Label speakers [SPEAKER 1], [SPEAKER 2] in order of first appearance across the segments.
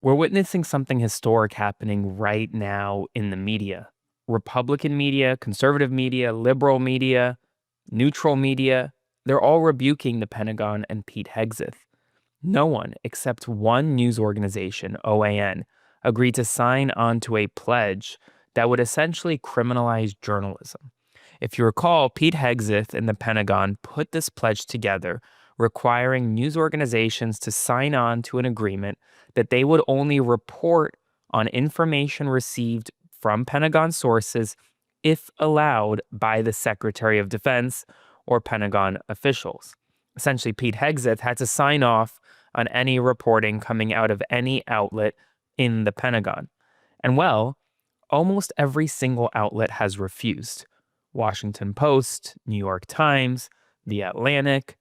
[SPEAKER 1] We're witnessing something historic happening right now in the media. Republican media, conservative media, liberal media, neutral media, they're all rebuking the Pentagon and Pete Hegseth. No one except one news organization, OAN, agreed to sign on to a pledge that would essentially criminalize journalism. If you recall, Pete Hegseth and the Pentagon put this pledge together, requiring news organizations to sign on to an agreement that they would only report on information received from Pentagon sources if allowed by the Secretary of Defense or Pentagon officials. Essentially, Pete Hegseth had to sign off on any reporting coming out of any outlet in the Pentagon. And well, almost every single outlet has refused. Washington Post, New York Times, The Atlantic,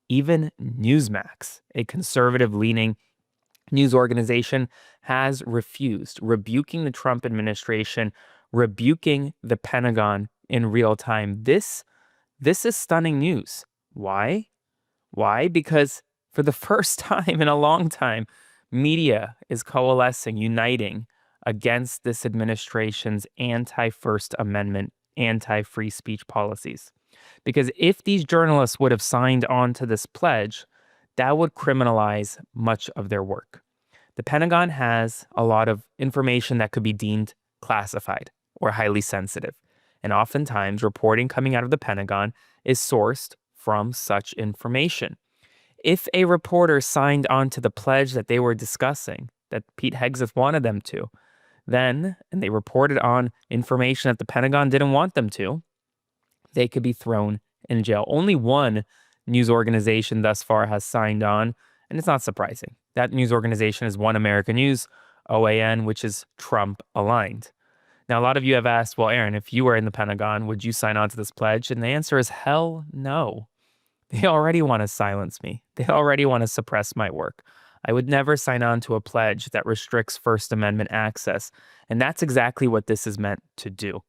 [SPEAKER 1] even Newsmax, a conservative-leaning news organization, has refused, rebuking the Trump administration, rebuking the Pentagon in real time. This is stunning news. Why? Why? Because for the first time in a long time, media is coalescing, uniting against this administration's anti-First Amendment, anti-free speech policies. Because if these journalists would have signed on to this pledge, that would criminalize much of their work. The Pentagon has a lot of information that could be deemed classified or highly sensitive. And oftentimes, reporting coming out of the Pentagon is sourced from such information. If a reporter signed on to the pledge that they were discussing, that Pete Hegseth wanted them to, and they reported on information that the Pentagon didn't want them to, they could be thrown in jail. Only one news organization thus far has signed on, and it's not surprising. That news organization is One American News, OAN, which is Trump aligned. Now, a lot of you have asked, well, Aaron, if you were in the Pentagon, would you sign on to this pledge? And the answer is hell no. They already want to silence me. They already want to suppress my work. I would never sign on to a pledge that restricts First Amendment access. And that's exactly what this is meant to do.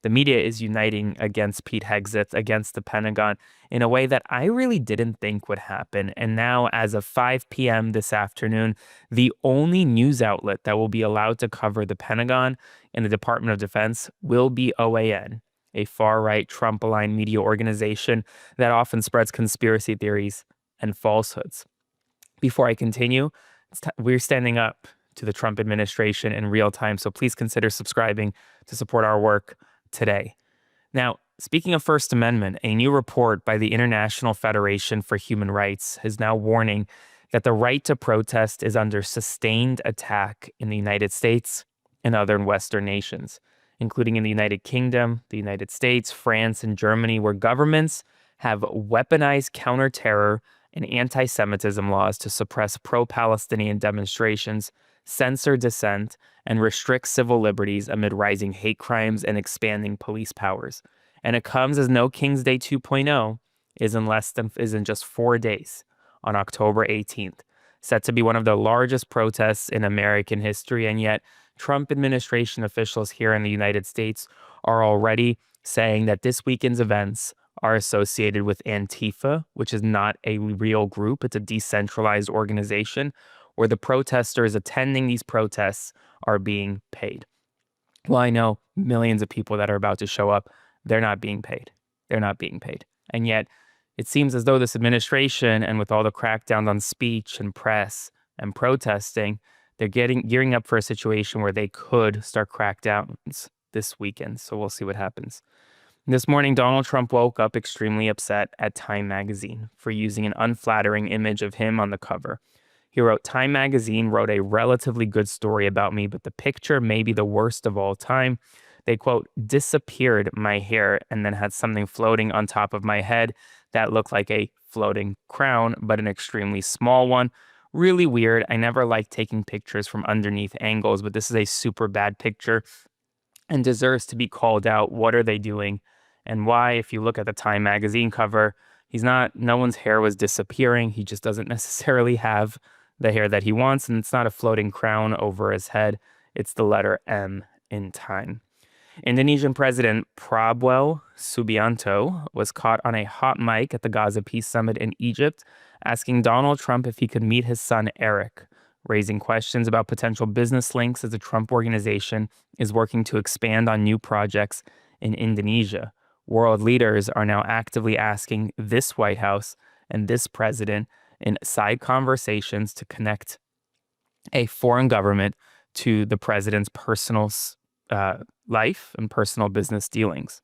[SPEAKER 1] The media is uniting against Pete Hegseth, against the Pentagon, in a way that I really didn't think would happen. And now, as of 5 p.m. this afternoon, the only news outlet that will be allowed to cover the Pentagon and the Department of Defense will be OAN, a far-right Trump-aligned media organization that often spreads conspiracy theories and falsehoods. Before I continue, we're standing up to the Trump administration in real time, so please consider subscribing to support our work today. Now, speaking of First Amendment, a new report by the International Federation for Human Rights is now warning that the right to protest is under sustained attack in the United States and other Western nations, including in the United Kingdom, the United States, France, and Germany, where governments have weaponized counterterror and anti-Semitism laws to suppress pro-Palestinian demonstrations, censor dissent, and restrict civil liberties amid rising hate crimes and expanding police powers. And it comes as No King's Day 2.0 is in just 4 days, on October 18th, set to be one of the largest protests in American history. And yet, Trump administration officials here in the United States are already saying that this weekend's events are associated with Antifa, which is not a real group. It's a decentralized organization where the protesters attending these protests are being paid. Well, I know millions of people that are about to show up, they're not being paid. They're not being paid. And yet, it seems as though this administration, and with all the crackdowns on speech and press and protesting, they're gearing up for a situation where they could start crackdowns this weekend. So we'll see what happens. This morning, Donald Trump woke up extremely upset at Time magazine for using an unflattering image of him on the cover. He wrote, "Time magazine wrote a relatively good story about me, but the picture may be the worst of all time. They, quote, disappeared my hair and then had something floating on top of my head that looked like a floating crown, but an extremely small one. Really weird. I never liked taking pictures from underneath angles, but this is a super bad picture and deserves to be called out. What are they doing and why?" If you look at the Time magazine cover, no one's hair was disappearing. He just doesn't necessarily have the hair that he wants, and it's not a floating crown over his head. It's the letter M in Time. Indonesian President Prabowo Subianto was caught on a hot mic at the Gaza Peace Summit in Egypt, asking Donald Trump if he could meet his son Eric, raising questions about potential business links as the Trump organization is working to expand on new projects in Indonesia. World leaders are now actively asking this White House and this president in side conversations to connect a foreign government to the president's personal life and personal business dealings.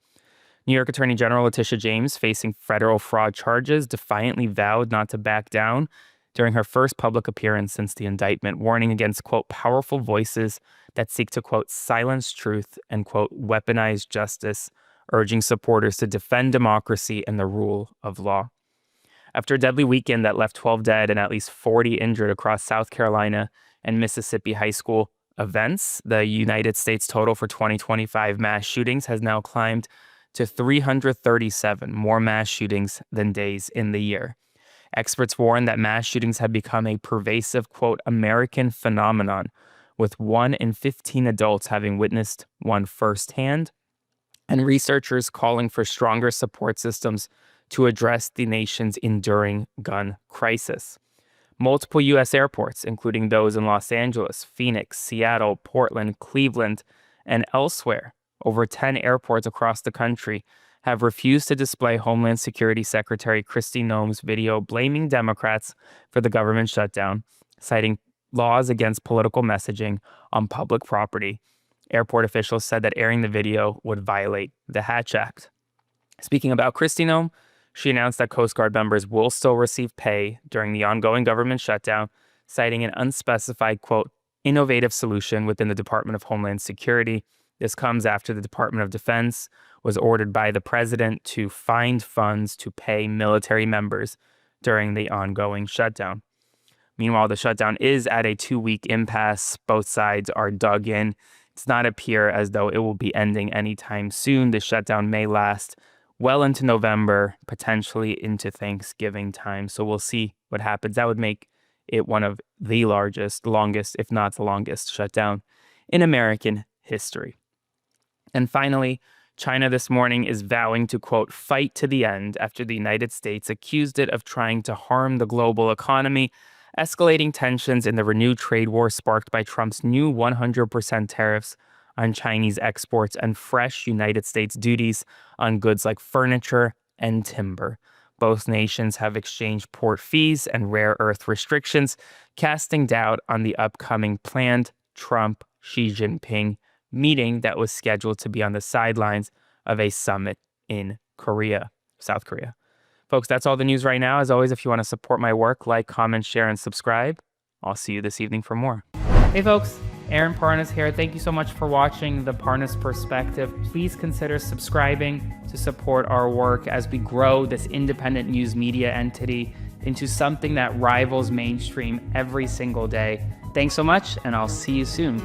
[SPEAKER 1] New York Attorney General Letitia James, facing federal fraud charges, defiantly vowed not to back down during her first public appearance since the indictment, warning against, quote, powerful voices that seek to, quote, silence truth and, quote, weaponize justice, urging supporters to defend democracy and the rule of law. After a deadly weekend that left 12 dead and at least 40 injured across South Carolina and Mississippi high school events, the United States total for 2025 mass shootings has now climbed to 337, more mass shootings than days in the year. Experts warn that mass shootings have become a pervasive, quote, American phenomenon, with 1 in 15 adults having witnessed one firsthand, and researchers calling for stronger support systems to address the nation's enduring gun crisis. Multiple U.S. airports, including those in Los Angeles, Phoenix, Seattle, Portland, Cleveland, and elsewhere, over 10 airports across the country, have refused to display Homeland Security Secretary Kristi Noem's video blaming Democrats for the government shutdown, citing laws against political messaging on public property. Airport officials said that airing the video would violate the Hatch Act. Speaking about Kristi Noem, she announced that Coast Guard members will still receive pay during the ongoing government shutdown, citing an unspecified, quote, innovative solution within the Department of Homeland Security. This comes after the Department of Defense was ordered by the president to find funds to pay military members during the ongoing shutdown. Meanwhile, the shutdown is at a 2-week impasse. Both sides are dug in. It does not appear as though it will be ending anytime soon. The shutdown may last well into November, potentially into Thanksgiving time. So we'll see what happens. That would make it one of the longest, if not the longest shutdown in American history. And finally, China this morning is vowing to, quote, fight to the end after the United States accused it of trying to harm the global economy, escalating tensions in the renewed trade war sparked by Trump's new 100% tariffs on Chinese exports and fresh United States duties on goods like furniture and timber. Both nations have exchanged port fees and rare earth restrictions, casting doubt on the upcoming planned Trump-Xi Jinping meeting that was scheduled to be on the sidelines of a summit in South Korea. Folks, that's all the news right now. As always, if you want to support my work, like, comment, share, and subscribe. I'll see you this evening for more. Hey folks, Aaron Parnas here. Thank you so much for watching The Parnas Perspective. Please consider subscribing to support our work as we grow this independent news media entity into something that rivals mainstream every single day. Thanks so much, and I'll see you soon.